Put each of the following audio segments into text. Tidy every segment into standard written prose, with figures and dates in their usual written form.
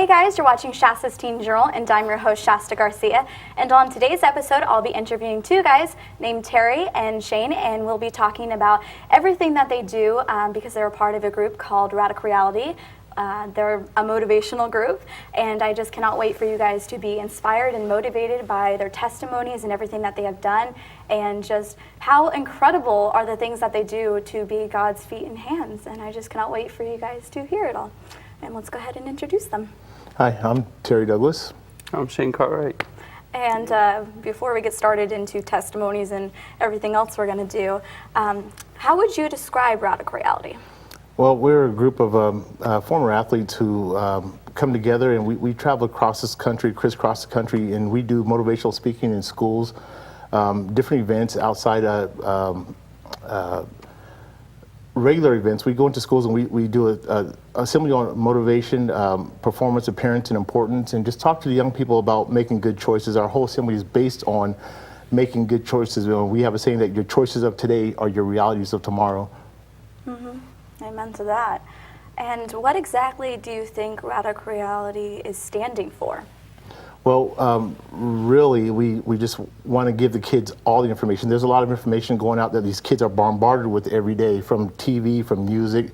Hey guys, you're watching Shasta's Teen Journal, and I'm your host, Shasta Garcia. And on today's episode, I'll be interviewing two guys named Terry and Shane, and we'll be talking about everything that they do because they're a part of a group called Radical Reality. They're a motivational group, and I just cannot wait for you guys to be inspired and motivated by their testimonies and everything that they have done, and just how incredible are the things that they do to be God's feet and hands. And I just cannot wait for you guys to hear it all. And let's go ahead and introduce them. Hi, I'm Terry Douglas. I'm Shane Cartwright. And before we get started into testimonies and everything else we're going to do, how would you describe Radical Reality? Well, we're a group of former athletes who come together, and we travel across this country, crisscross the country, and we do motivational speaking in schools, different events outside regular events. We go into schools and we do a assembly on motivation, performance, appearance, and importance, and just talk to the young people about making good choices. Our whole assembly is based on making good choices. We have a saying that your choices of today are your realities of tomorrow. Mm-hmm. Amen to that. And what exactly do you think Radical Reality is standing for? Well, really, we just want to give the kids all the information. There's a lot of information going out that these kids are bombarded with every day, from TV, from music,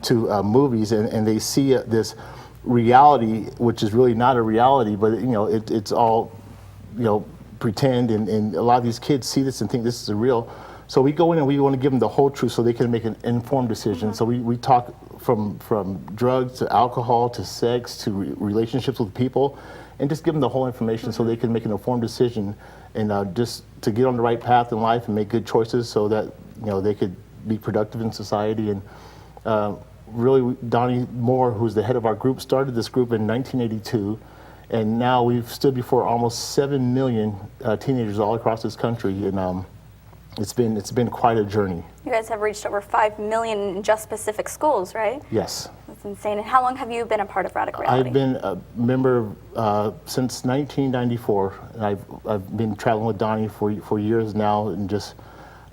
to movies, and they see this reality, which is really not a reality, but it's all pretend, and a lot of these kids see this and think this is real. So we go in and we want to give them the whole truth so they can make an informed decision. Mm-hmm. So we talk from drugs to alcohol to sex to relationships with people, and just give them the whole information so they can make an informed decision and just to get on the right path in life and make good choices so that they could be productive in society. And really, Donnie Moore, who's the head of our group, started this group in 1982, and now we've stood before almost 7 million teenagers all across this country, and it's been quite a journey. You guys have reached over 5 million in just Pacific schools, right? Yes. That's insane. And how long have you been a part of Radical Reality? I've been a member since 1994, and I've been traveling with Donnie for years now, and just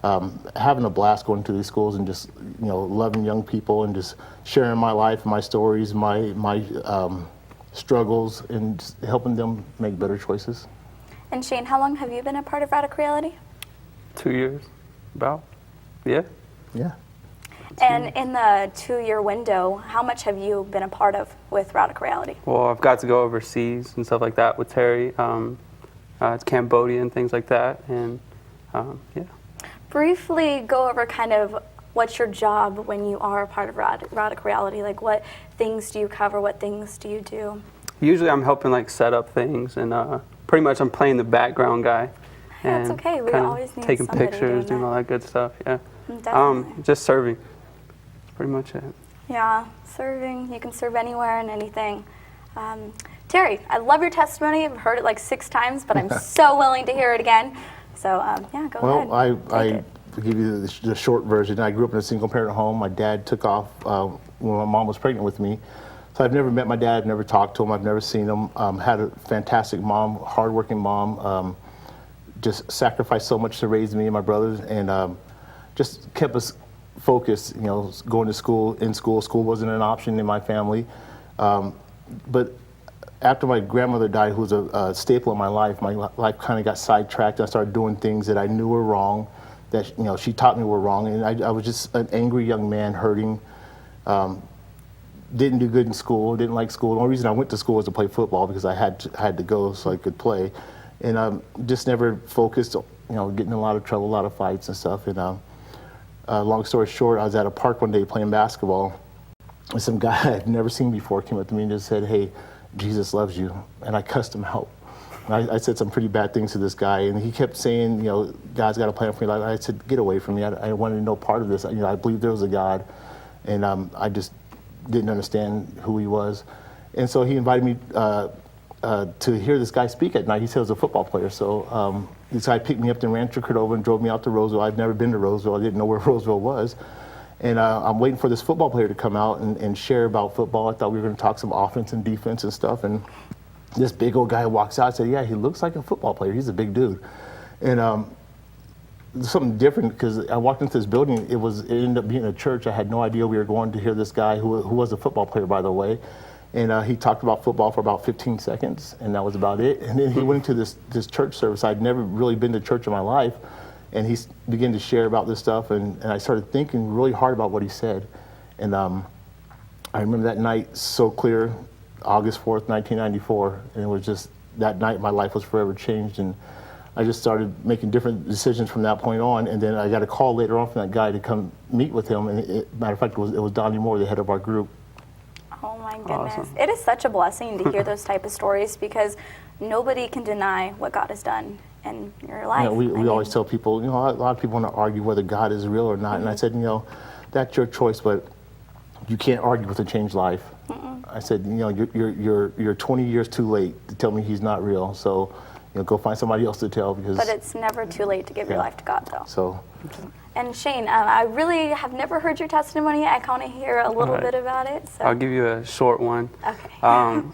having a blast going to these schools and just loving young people and just sharing my life, my stories, my struggles, and just helping them make better choices. And Shane, how long have you been a part of Radical Reality? 2 years, about, yeah. Yeah. And in the 2-year window, how much have you been a part of with Radical Reality? Well, I've got to go overseas and stuff like that with Terry. It's Cambodia and things like that, and yeah. Briefly go over kind of what's your job when you are a part of Radical Reality. Like, what things do you cover? What things do you do? Usually I'm helping set up things, and pretty much I'm playing the background guy. That's okay. We always need taking somebody pictures, doing all that good stuff. Yeah. Definitely. Just serving. That's pretty much it. Yeah, serving. You can serve anywhere and anything. Terry, I love your testimony. I've heard it like 6 times, but I'm so willing to hear it again. So yeah, go ahead. Well, I give you the short version. I grew up in a single-parent home. My dad took off when my mom was pregnant with me. So I've never met my dad, never talked to him, I've never seen him. Had a fantastic mom, hardworking mom. Just sacrificed so much to raise me and my brothers, and just kept us focused. Going to school. School wasn't an option in my family. But after my grandmother died, who was a staple in my life kind of got sidetracked. I started doing things that I knew were wrong, that she taught me were wrong, and I was just an angry young man, hurting. Didn't do good in school. Didn't like school. The only reason I went to school was to play football because I had to go so I could play. And just never focused, getting in a lot of trouble, a lot of fights and stuff. And long story short, I was at a park one day playing basketball, and some guy I'd never seen before came up to me and just said, "Hey, Jesus loves you." And I cussed him out. And I said some pretty bad things to this guy, and he kept saying, God's got a plan for me. I said, get away from me. I wanted no part of this. I believed there was a God, and I just didn't understand who he was. And so he invited me to hear this guy speak at night. He said he was a football player. So this guy picked me up in Rancho Cordova and drove me out to Roseville. I'd never been to Roseville. I didn't know where Roseville was. And I'm waiting for this football player to come out and share about football. I thought we were going to talk some offense and defense and stuff. And this big old guy walks out and said, "Yeah, he looks like a football player. He's a big dude." And there's something different because I walked into this building. It ended up being a church. I had no idea we were going to hear this guy who was a football player, by the way. And he talked about football for about 15 seconds, and that was about it. And then he went into this church service. I'd never really been to church in my life, and he began to share about this stuff, and I started thinking really hard about what he said. And I remember that night so clear, August 4th, 1994, and it was just, that night my life was forever changed, and I just started making different decisions from that point on. And then I got a call later on from that guy to come meet with him, and matter of fact, it was Donnie Moore, the head of our group. Oh my goodness. Awesome. It is such a blessing to hear those type of stories, because nobody can deny what God has done in your life. You know, we always tell people, you know, a lot of people want to argue whether God is real or not. And I said, you know, that's your choice, but you can't argue with a changed life. I said, you know, you're 20 years too late to tell me he's not real. So, you know, go find somebody else to tell, because. But it's never too late to give your life to God, though. So. And Shane, I really have never heard your testimony. I kind of hear a little bit about it. So. I'll give you a short one. Okay.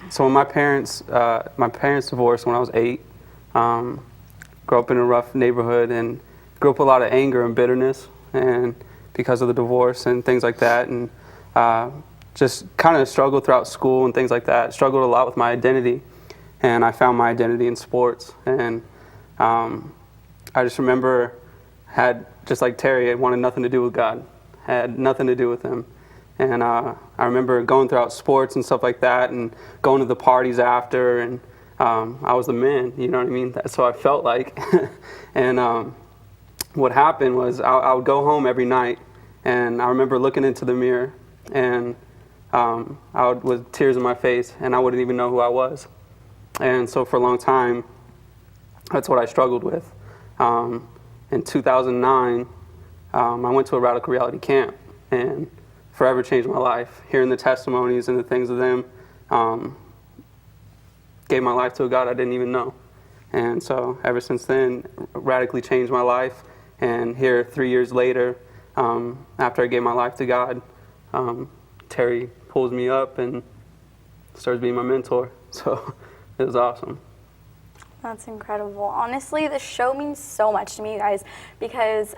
So when my parents divorced when I was 8. Grew up in a rough neighborhood and grew up with a lot of anger and bitterness, and because of the divorce and things like that, and just kind of struggled throughout school and things like that. Struggled a lot with my identity, and I found my identity in sports. And I just remember, just like Terry, I wanted nothing to do with God, had nothing to do with him. And I remember going throughout sports and stuff like that, and going to the parties after, and I was the man, you know what I mean? That's what I felt like. And what happened was I would go home every night, and I remember looking into the mirror, and with tears in my face, and I wouldn't even know who I was. And so for a long time, that's what I struggled with. In 2009, I went to a radical reality camp, and forever changed my life. Hearing the testimonies and the things of them, gave my life to a God I didn't even know. And so ever since then, radically changed my life. And here, 3 years later, after I gave my life to God, Terry pulls me up and starts being my mentor. So it was awesome. That's incredible. Honestly, this show means so much to me, you guys, because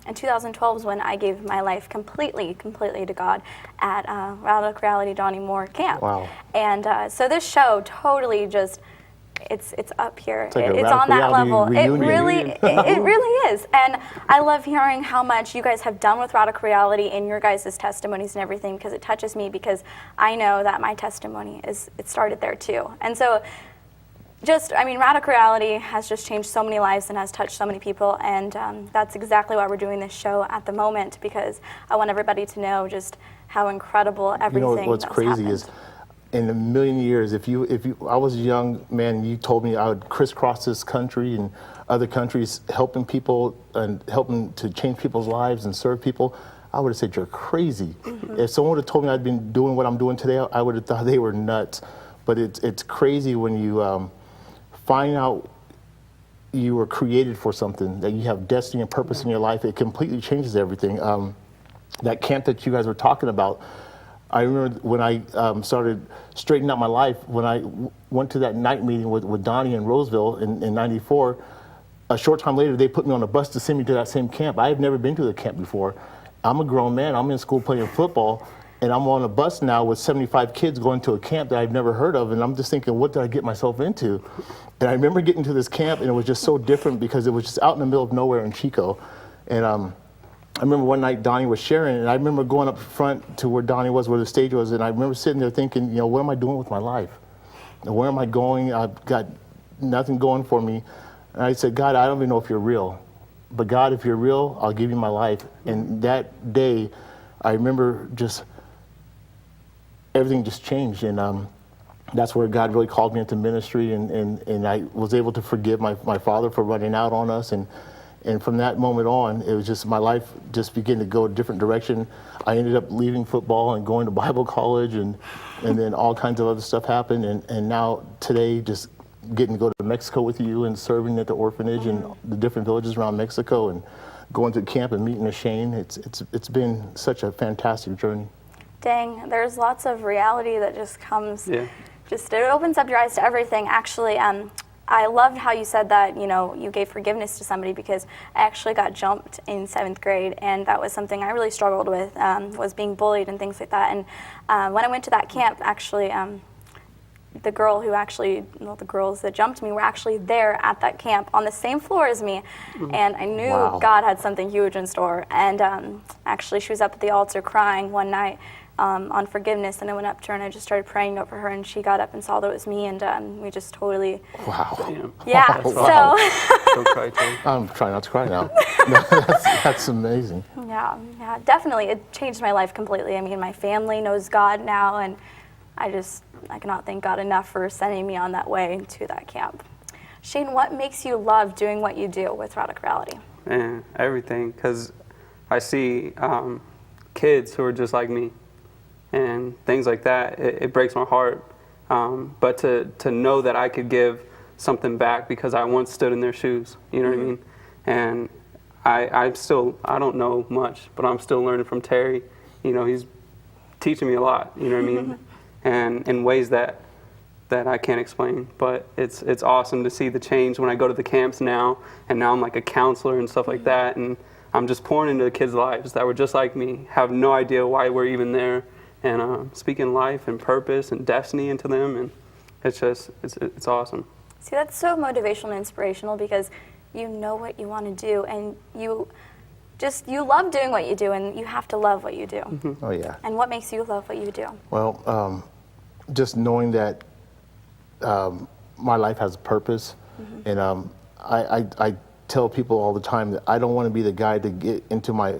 in 2012 is when I gave my life completely to God at Radical Reality Donnie Moore Camp. Wow. And so this show totally just, it's up here. It's like a It's on that Radical level. Reality It really is. And I love hearing how much you guys have done with Radical Reality in your guys' testimonies and everything, because it touches me, because I know that my testimony it started there too. And so Radical Reality has just changed so many lives and has touched so many people, and that's exactly why we're doing this show at the moment, because I want everybody to know just how incredible everything You know what's that's crazy happened. is, in a million years, if I was a young man, you told me I would crisscross this country and other countries, helping people and helping to change people's lives and serve people, I would have said you're crazy. If someone would have told me I'd been doing what I'm doing today, I would have thought they were nuts. But it's crazy when you find out you were created for something, that you have destiny and purpose in your life. It completely changes everything. That camp that you guys were talking about, I remember when I started straightening out my life, when I went to that night meeting with Donnie in Roseville in 94, a short time later they put me on a bus to send me to that same camp. I had never been to the camp before. I'm a grown man, I'm in school playing football, and I'm on a bus now with 75 kids going to a camp that I've never heard of, and I'm just thinking, what did I get myself into? And I remember getting to this camp, and it was just so different because it was just out in the middle of nowhere in Chico. And I remember one night Donnie was sharing, and I remember going up front to where Donnie was, where the stage was, and I remember sitting there thinking, you know, what am I doing with my life? And where am I going? I've got nothing going for me. And I said, God, I don't even know if you're real. But God, if you're real, I'll give you my life. And that day, I remember just everything just changed, and that's where God really called me into ministry, and I was able to forgive my father for running out on us, and from that moment on, it was just, my life just began to go a different direction. I ended up leaving football and going to Bible college, and then all kinds of other stuff happened, and now today, just getting to go to Mexico with you and serving at the orphanage and the different villages around Mexico, and going to camp and meeting with Shane. It's been such a fantastic journey. Dang, there's lots of reality that just comes. Yeah. Just, it opens up your eyes to everything. Actually, I loved how you said that, you gave forgiveness to somebody, because I actually got jumped in 7th grade, and that was something I really struggled with, was being bullied and things like that. And when I went to that camp, actually, the girls that jumped me were actually there at that camp on the same floor as me, and I knew Wow. God had something huge in store. And actually, she was up at the altar crying one night on forgiveness, and I went up to her and I just started praying over her, and she got up and saw that it was me, and we just totally, Wow. Damn. yeah. Wow. So Don't cry, Terry. I'm trying not to cry now. That's amazing. yeah, definitely, it changed my life completely. I mean, my family knows God now, and I cannot thank God enough for sending me on that way to that camp. Shane, what makes you love doing what you do with Radical Reality? Man, everything, because I see kids who are just like me and things like that. It breaks my heart. But to know that I could give something back because I once stood in their shoes, you know what I mean? And I don't know much, but I'm still learning from Terry. He's teaching me a lot, you know what I mean? And in ways that I can't explain, but it's awesome to see the change when I go to the camps now, and now I'm like a counselor and stuff like that, and I'm just pouring into the kids' lives that were just like me, have no idea why we're even there, and speaking life and purpose and destiny into them, and it's awesome. See, that's so motivational and inspirational, because you know what you want to do, and you love doing what you do, and you have to love what you do. Oh, yeah. And what makes you love what you do? Well, just knowing that my life has a purpose, and I tell people all the time that I don't want to be the guy to get into my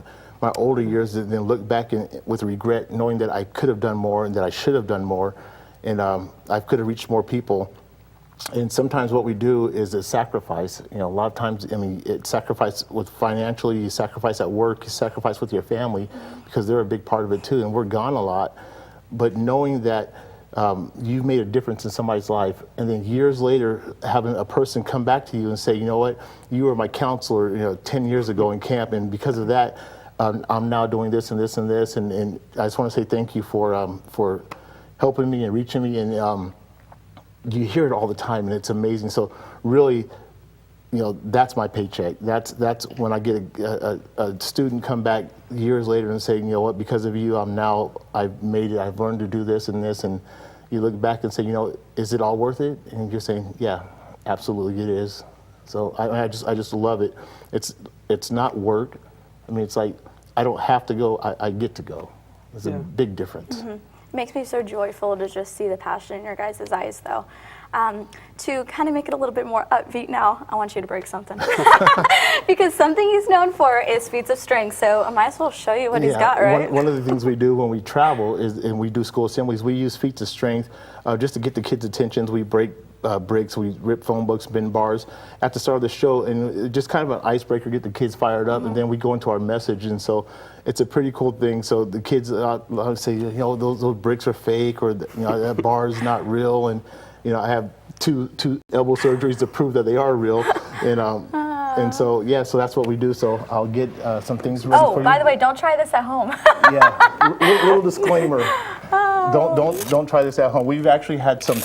older years and then look back with regret, knowing that I could have done more and that I should have done more, and I could have reached more people. And sometimes what we do is a sacrifice. A lot of times, it's sacrifice with financially, you sacrifice at work, you sacrifice with your family, because they're a big part of it too, and we're gone a lot. But knowing that you've made a difference in somebody's life, and then years later having a person come back to you and say, you know what, you were my counselor 10 years ago in camp, and because of that, I'm now doing this and this and this, and I just want to say thank you for helping me and reaching me, and you hear it all the time, and it's amazing. So really, that's my paycheck. That's when I get a student come back years later and say, you know what, because of you, I've made it. I've learned to do this and this, and you look back and say, is it all worth it? And you're saying, yeah, absolutely it is. So I just love it. It's not work. It's like I don't have to go. I get to go. There's a big difference. It makes me so joyful to just see the passion in your guys' eyes, though. To kind of make it a little bit more upbeat now, I want you to break something. Because something he's known for is feats of strength, so I might as well show you what he's got, right? One of the things we do when we travel and we do school assemblies, we use feats of strength just to get the kids' attentions. We break bricks, we rip phone books, bend bars at the start of the show, and just kind of an icebreaker, get the kids fired up, and then we go into our message, and so it's a pretty cool thing. So the kids say, those bricks are fake, or that bar is not real, and I have two elbow surgeries to prove that they are real, and so so that's what we do. So I'll get some things ready for you. Oh, by the way, don't try this at home. Yeah, little disclaimer. Don't try this at home. We've actually had some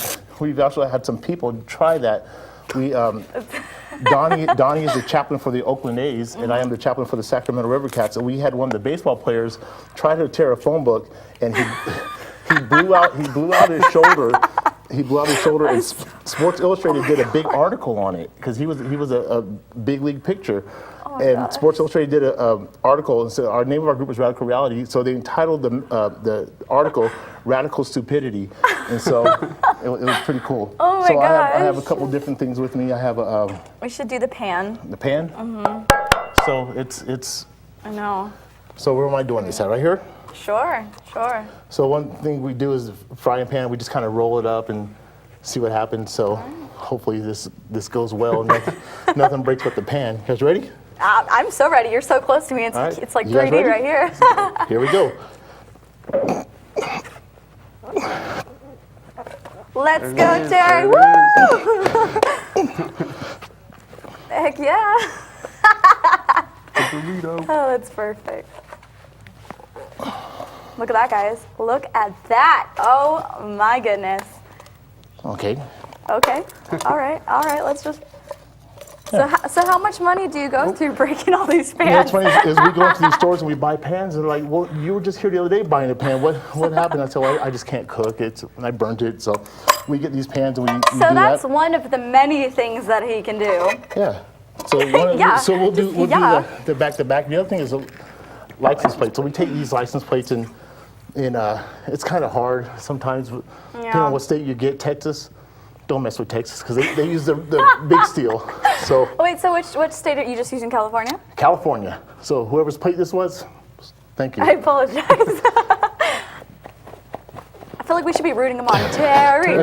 people try that. Donnie is the chaplain for the Oakland A's, and I am the chaplain for the Sacramento River Cats. And we had one of the baseball players try to tear a phone book, and he blew out his shoulder. He blew out his shoulder, and Sports Illustrated did a big article on it because he was a big league pitcher. And Sports Illustrated did an article, and so our name of our group is Radical Reality. So they entitled the article "Radical Stupidity," and so it was pretty cool. Oh my so gosh. I have a couple different things with me. I have We should do the pan. the pan. So it's. I know. So where am I doing this at? Right here. Sure. So one thing we do is frying pan. We just kind of roll it up and see what happens. So hopefully this goes well. Nothing breaks but the pan. You guys ready? I'm so ready. You're so close to me. It's, right. it's like You guys 3D ready? right here. Here we go. Let's go, Terry. Woo! Heck yeah. Oh, that's perfect. Look at that, guys. Look at that. Oh, my goodness. Okay. Okay. All right. Let's just. So how much money do you go through breaking all these pans? You know, what's funny is we go into these stores and we buy pans and they're like, well, you were just here the other day buying a pan. What happened? I said, well, I just can't cook it, and I burnt it. So we get these pans and we do that's that. one of the many things that he can do. Yeah. So we'll do the back to back. The other thing is a license plate. So we take these license plates and it's kind of hard sometimes, depending on what state you get. Texas, don't mess with Texas because they use the big steel. So wait, so which state are you just using? California? California. So whoever's plate this was, thank you. I apologize. I feel like we should be rooting them on. Terry.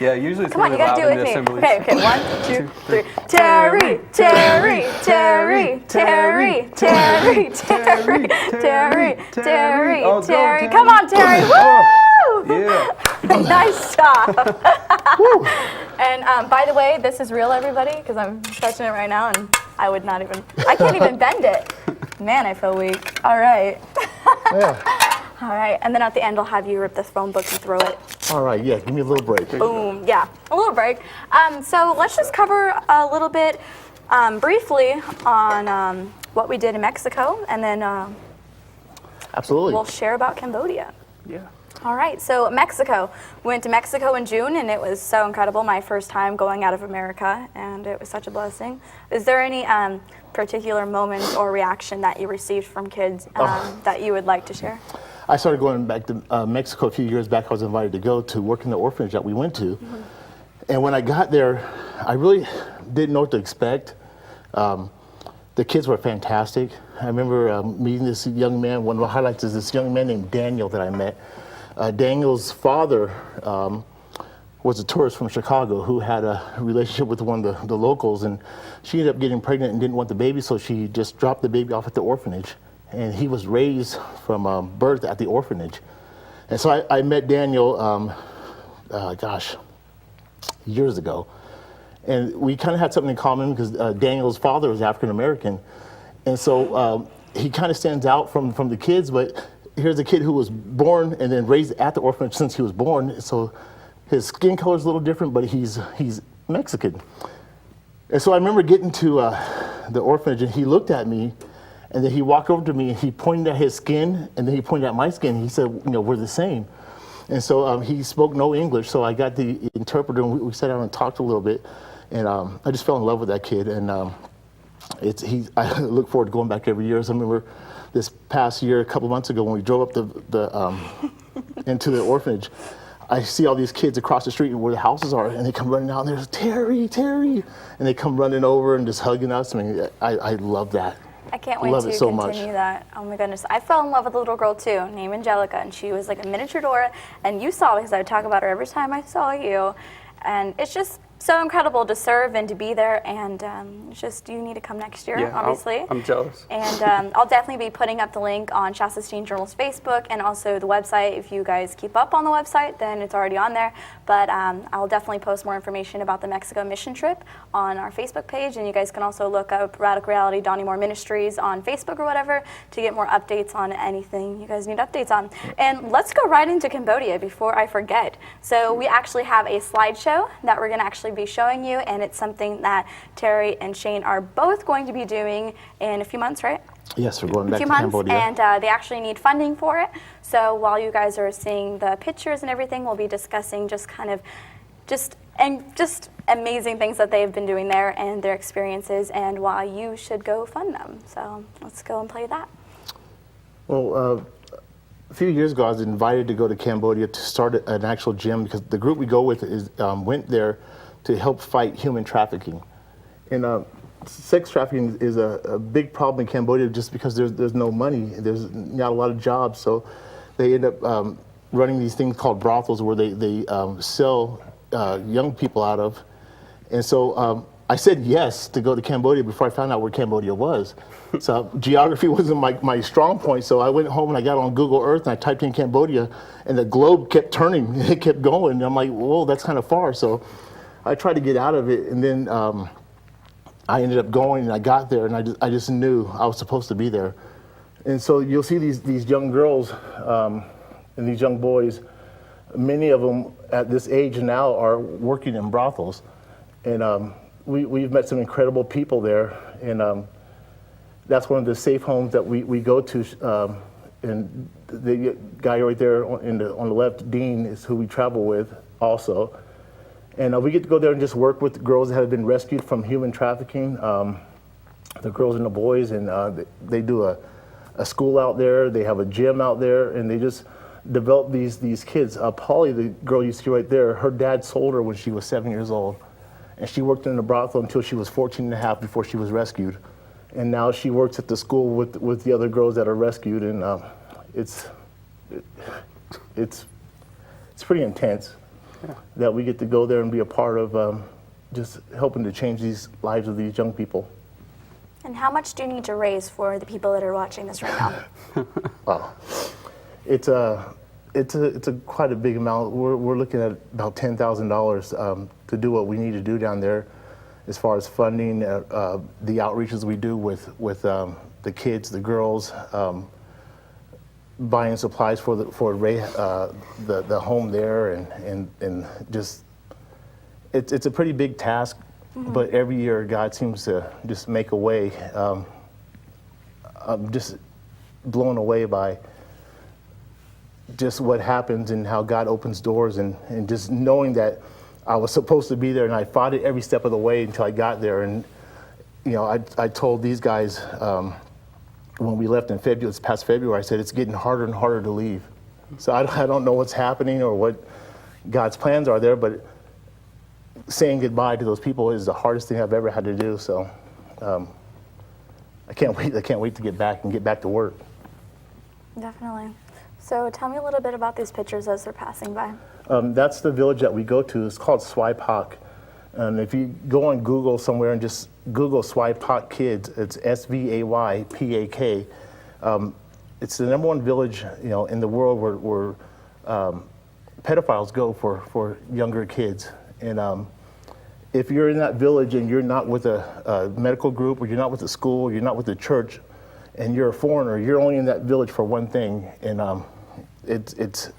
Yeah, usually it's Come on, you gotta do it with me. assemblies. Okay, 1, 2, 3. Terry. Oh, go, Terry. Come on, Terry. Woo! Yeah. Nice job. And by the way, this is real, everybody, because I'm touching it right now, and I can't even bend it. Man, I feel weak. All right. Yeah. All right, and then at the end, I'll have you rip this phone book and throw it. All right, yeah, give me a little break. Boom, yeah, a little break. So let's just cover a little bit briefly on what we did in Mexico, and then Absolutely. we'll share about Cambodia. Yeah. All right, so Mexico. We went to Mexico in June, and it was so incredible. My first time going out of America, and it was such a blessing. Is there any particular moment or reaction that you received from kids that you would like to share? I started going back to Mexico a few years back. I was invited to go to work in the orphanage that we went to. Mm-hmm. And when I got there, I really didn't know what to expect. The kids were fantastic. I remember meeting this young man. One of the highlights is this young man named Daniel that I met. Daniel's father was a tourist from Chicago who had a relationship with one of the locals, and she ended up getting pregnant and didn't want the baby, so she just dropped the baby off at the orphanage. And he was raised from birth at the orphanage. And so I met Daniel, years ago. And we kind of had something in common because Daniel's father was African American. And so he kind of stands out from the kids, but here's a kid who was born and then raised at the orphanage since he was born. So his skin color is a little different, but he's Mexican. And so I remember getting to the orphanage, and he looked at me, and then he walked over to me, and he pointed at his skin, and then he pointed at my skin. And he said, we're the same. And so he spoke no English, so I got the interpreter, and we sat down and talked a little bit. And I just fell in love with that kid, and I look forward to going back every year. So I remember this past year, a couple months ago, when we drove up into the orphanage, I see all these kids across the street where the houses are, and they come running out, and there's Terry, and they come running over and just hugging us. I mean, I love that. I can't wait to continue that. Oh my goodness. I fell in love with a little girl too, named Angelica, and she was like a miniature Dora, and you saw her because I would talk about her every time I saw you. And it's just so incredible to serve and to be there, and it's just, you need to come next year, obviously. I'm jealous. And I'll definitely be putting up the link on Shasta Teen Journal's Facebook and also the website. If you guys keep up on the website, then it's already on there. But I'll definitely post more information about the Mexico mission trip on our Facebook page, and you guys can also look up Radical Reality Donnie Moore Ministries on Facebook or whatever to get more updates on anything you guys need updates on. And let's go right into Cambodia before I forget. So we actually have a slideshow that we're going to actually be showing you, and it's something that Terry and Shane are both going to be doing in a few months, right? Yes, we're going back to Cambodia. And they actually need funding for it. So while you guys are seeing the pictures and everything, we'll be discussing just amazing things that they've been doing there and their experiences and why you should go fund them. So let's go and play that. Well, a few years ago, I was invited to go to Cambodia to start an actual gym because the group we go with went there to help fight human trafficking. And sex trafficking is a big problem in Cambodia just because there's no money, there's not a lot of jobs, so they end up running these things called brothels where they sell young people out of. And so I said yes to go to Cambodia before I found out where Cambodia was. So geography wasn't my strong point, so I went home and I got on Google Earth and I typed in Cambodia, and the globe kept turning, it kept going, and I'm like, whoa, that's kind of far. So I tried to get out of it, and then I ended up going, and I got there, and I just knew I was supposed to be there. And so you'll see these young girls and these young boys many of them at this age now are working in brothels. And we've met some incredible people there. And that's one of the safe homes that we go to. And the guy right there on the left, Dean, is who we travel with also. And we get to go there and just work with girls that have been rescued from human trafficking, the girls and the boys. And they do a school out there. They have a gym out there. And they just develop these kids. Polly, the girl you see right there, her dad sold her when she was 7 years old. And she worked in a brothel until she was 14 and a half before she was rescued. And now she works at the school with the other girls that are rescued, and it's pretty intense that we get to go there and be a part of just helping to change these lives of these young people. And how much do you need to raise for the people that are watching this right now? Wow, it's quite a big amount. We're looking at about $10,000 to do what we need to do down there, as far as funding the outreaches we do with the kids, the girls, buying supplies for the home there, and just it's a pretty big task. Mm-hmm. But every year God seems to just make a way. I'm just blown away by just what happens and how God opens doors, and just knowing that I was supposed to be there, and I fought it every step of the way until I got there. And you know, I told these guys when we left in February, this past February, I said it's getting harder and harder to leave. So I don't know what's happening or what God's plans are there, but saying goodbye to those people is the hardest thing I've ever had to do. So I can't wait to get back to work. Definitely. So tell me a little bit about these pictures as they're passing by. That's the village that we go to. It's called Swipak. And if you go on Google somewhere and just Google Swipak Kids, it's SVAYPAK. It's the #1 village, in the world where pedophiles go for younger kids. And if you're in that village and you're not with a medical group, or you're not with a school, or you're not with the church, and you're a foreigner, you're only in that village for one thing, and it's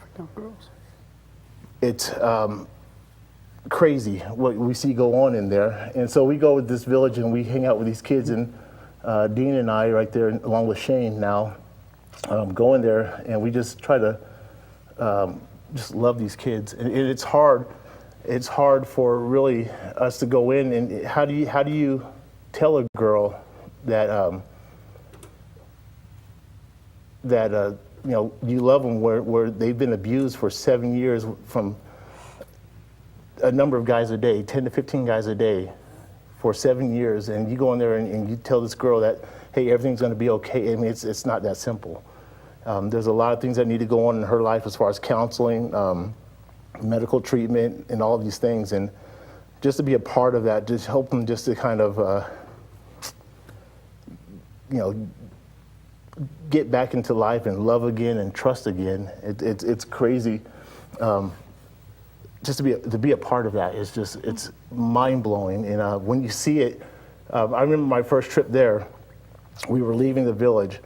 crazy what we see go on in there. And so we go with this village and we hang out with these kids, and Dean and I right there, along with Shane now, go in there, and we just try to just love these kids. And it's hard. It's hard for really us to go in, and how do you tell a girl that you love them where they've been abused for 7 years from a number of guys a day, 10 to 15 guys a day for 7 years, and you go in there and you tell this girl that, hey, everything's going to be okay. I mean, it's not that simple. There's a lot of things that need to go on in her life as far as counseling, medical treatment, and all of these things. And just to be a part of that, just help them just to kind of, get back into life and love again and trust again. It's crazy. Just to be a part of that is just, it's mind blowing. And when you see it, I remember my first trip there. We were leaving the village,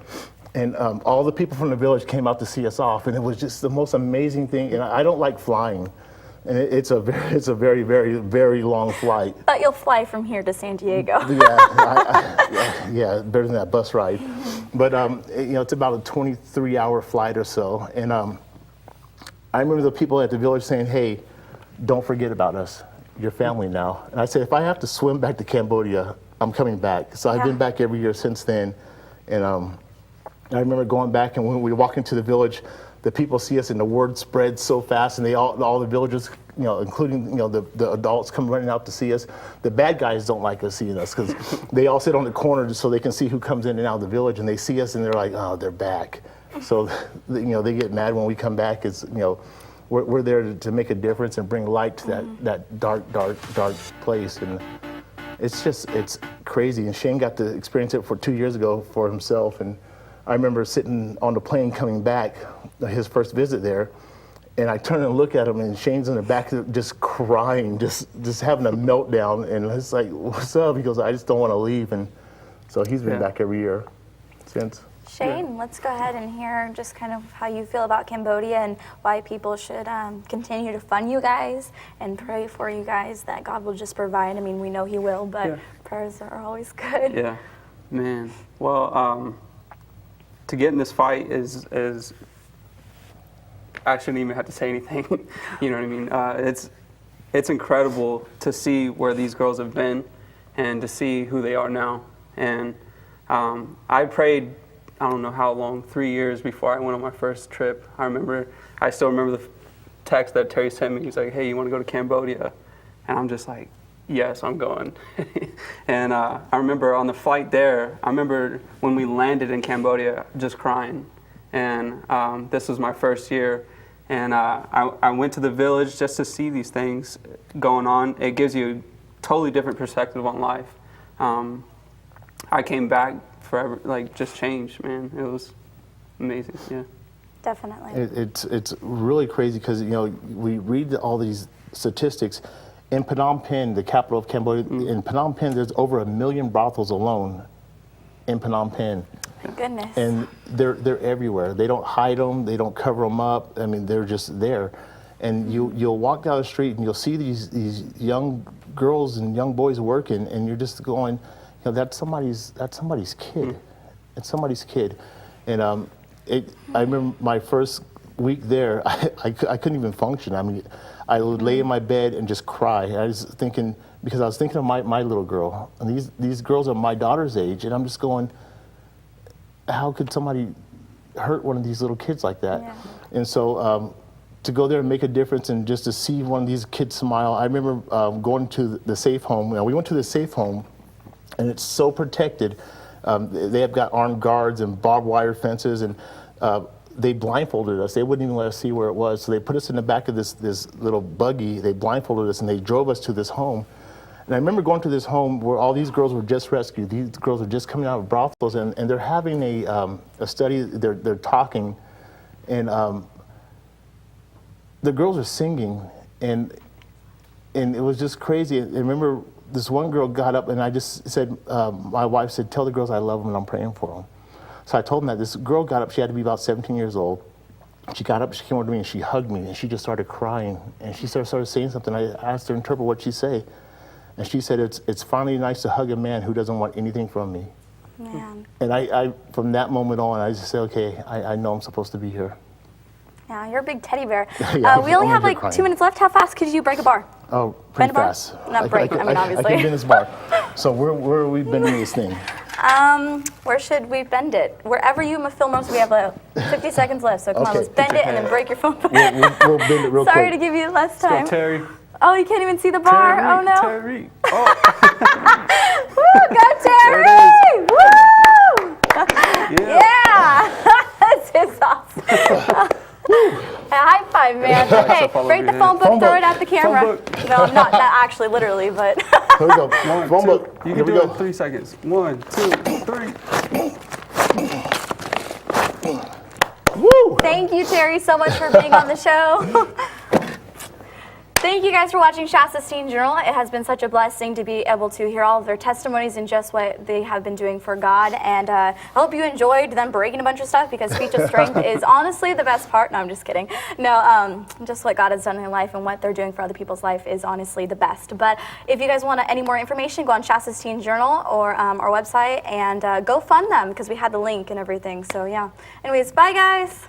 and all the people from the village came out to see us off, and it was just the most amazing thing. And I don't like flying, and it's a very, very, very long flight. But you'll fly from here to San Diego. Yeah, better than that bus ride. But it's about a 23-hour flight or so, and I remember the people at the village saying, "Hey, don't forget about us. You're family now." And I said, if I have to swim back to Cambodia, I'm coming back. So I've been back every year since then. And I remember going back, and when we walk into the village, the people see us, and the word spreads so fast, and all the villagers, including the adults, come running out to see us. The bad guys don't like us seeing us, because they all sit on the corner just so they can see who comes in and out of the village, and they see us and they're like, oh, they're back. So they get mad when we come back. It's we're there to make a difference and bring light to that dark place. And it's crazy. And Shane got to experience it for 2 years ago for himself. And I remember sitting on the plane coming back, his first visit there, and I turn and look at him, and Shane's in the back just crying, just having a meltdown. And it's like, what's up? He goes, I just don't want to leave. And so he's been back every year since. Shane, let's go ahead and hear just kind of how you feel about Cambodia and why people should continue to fund you guys and pray for you guys that God will just provide. I mean, we know He will, but prayers are always good. Yeah, man. Well, to get in this fight is I shouldn't even have to say anything. You know what I mean? It's incredible to see where these girls have been and to see who they are now. And I prayed, I don't know how long, 3 years before I went on my first trip. I still remember the text that Terry sent me. He's like, hey, you want to go to Cambodia? And I'm just like, yes, I'm going. And I remember on the flight there, I remember when we landed in Cambodia just crying. And this was my first year. And I went to the village just to see these things going on. It gives you a totally different perspective on life. I came back forever, like, just changed, man. It was amazing, yeah. Definitely. It's really crazy because, you know, we read all these statistics. In Phnom Penh, the capital of Cambodia, in Phnom Penh, there's over 1 million brothels alone in Phnom Penh. My goodness. And they're everywhere. They don't hide them. They don't cover them up. I mean, they're just there. And you'll walk down the street and you'll see these young girls and young boys working, and you're just going, you know, that's somebody's kid. It's somebody's kid. And I remember my first week there, I couldn't even function. I mean, I would lay in my bed and just cry. I was thinking, because I was thinking of my little girl, and these girls are my daughter's age, and I'm just going, how could somebody hurt one of these little kids like that? Yeah. And so to go there and make a difference and just to see one of these kids smile. I remember going to the safe home. You know, we went to the safe home, and it's so protected. They have got armed guards and barbed wire fences, and they blindfolded us. They wouldn't even let us see where it was. So they put us in the back of this little buggy. They blindfolded us, and they drove us to this home. And I remember going to this home where all these girls were just rescued. These girls were just coming out of brothels, and they're having a study. They're talking, and the girls are singing, and it was just crazy. I remember this one girl got up, and I just said, my wife said, tell the girls I love them and I'm praying for them. So I told them that. This girl got up. She had to be about 17 years old. She got up, she came over to me, and she hugged me, and she just started crying. And she started saying something. I asked her to interpret what she said. And she said, it's finally nice to hug a man who doesn't want anything from me. Man. And I from that moment on, I just said, okay, I know I'm supposed to be here. Yeah, you're a big teddy bear. Yeah, we only I'm have over like crying. 2 minutes left. How fast could you break a bar? Oh, Bend pretty a bar? fast. Not break, I mean, obviously. I can bend this bar. So where are we bending this thing? Where should we bend it? Wherever you film most, we have 50 seconds left. So come on, Okay. let's bend it and then break your phone. We'll bend it real Sorry quick. to give you less Go, time. Terry. Oh, you can't even see the bar. Terry, Oh no. Terry. Oh, Woo, go Terry! Woo! Yeah! This is awesome. High five, man. Okay, fall break over the your phone head. book, throw it at the camera. book. No, not that actually, literally, but. Here we go. one, Phone two. book. You Here can we do it go. in 3 seconds. 1, 2, 3. Woo! Thank you, Terry, so much for being on the show. Thank you guys for watching Shasta's Teen Journal. It has been such a blessing to be able to hear all of their testimonies and just what they have been doing for God. And I hope you enjoyed them breaking a bunch of stuff, because speech of strength is honestly the best part. No, I'm just kidding. No, just what God has done in their life and what they're doing for other people's life is honestly the best. But if you guys want any more information, go on Shasta's Teen Journal or our website and go fund them, because we had the link and everything. So yeah. Anyways, bye guys.